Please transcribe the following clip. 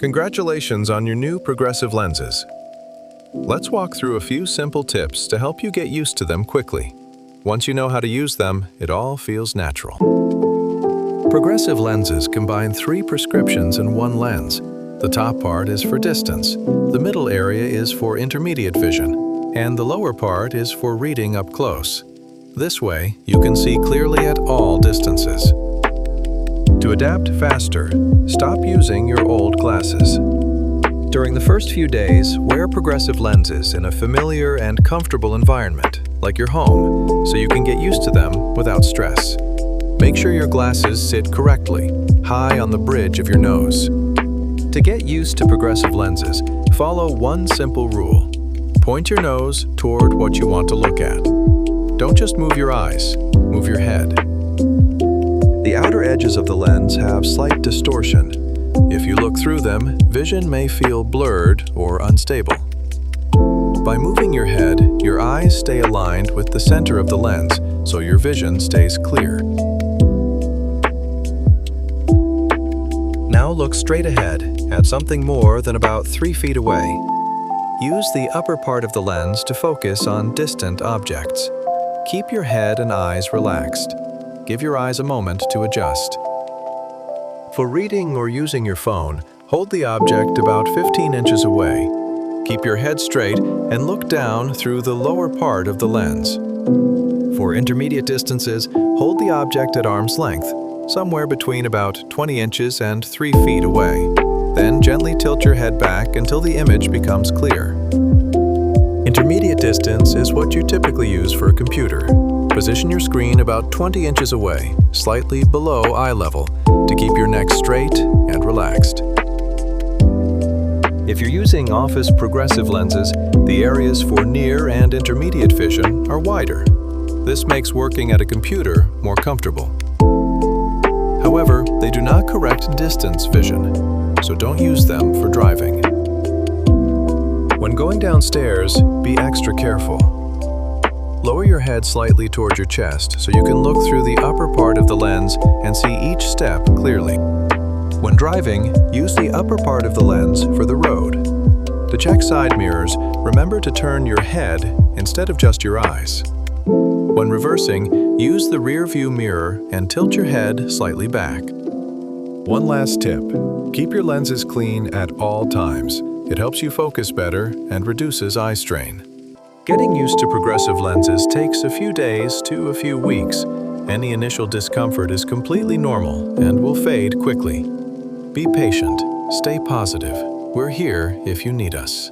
Congratulations on your new progressive lenses. Let's walk through a few simple tips to help you get used to them quickly. Once you know how to use them, it all feels natural. Progressive lenses combine 3 prescriptions in one lens. The top part is for distance, the middle area is for intermediate vision, and the lower part is for reading up close. This way, you can see clearly at all distances. To adapt faster, stop using your old glasses. During the first few days, wear progressive lenses in a familiar and comfortable environment, like your home, so you can get used to them without stress. Make sure your glasses sit correctly, high on the bridge of your nose. To get used to progressive lenses, follow one simple rule. Point your nose toward what you want to look at. Don't just move your eyes, move your head. The outer edges of the lens have slight distortion. If you look through them, vision may feel blurred or unstable. By moving your head, your eyes stay aligned with the center of the lens, so your vision stays clear. Now look straight ahead at something more than about 3 feet away. Use the upper part of the lens to focus on distant objects. Keep your head and eyes relaxed. Give your eyes a moment to adjust. For reading or using your phone, hold the object about 15 inches away. Keep your head straight and look down through the lower part of the lens. For intermediate distances, hold the object at arm's length, somewhere between about 20 inches and 3 feet away. Then gently tilt your head back until the image becomes clear. Intermediate distance is what you typically use for a computer. Position your screen about 20 inches away, slightly below eye level, to keep your neck straight and relaxed. If you're using office progressive lenses, the areas for near and intermediate vision are wider. This makes working at a computer more comfortable. However, they do not correct distance vision, so don't use them for driving. When going downstairs, be extra careful. Lower your head slightly toward your chest so you can look through the upper part of the lens and see each step clearly. When driving, use the upper part of the lens for the road. To check side mirrors, remember to turn your head instead of just your eyes. When reversing, use the rear view mirror and tilt your head slightly back. One last tip: keep your lenses clean at all times. It helps you focus better and reduces eye strain. Getting used to progressive lenses takes a few days to a few weeks. Any initial discomfort is completely normal and will fade quickly. Be patient, stay positive. We're here if you need us.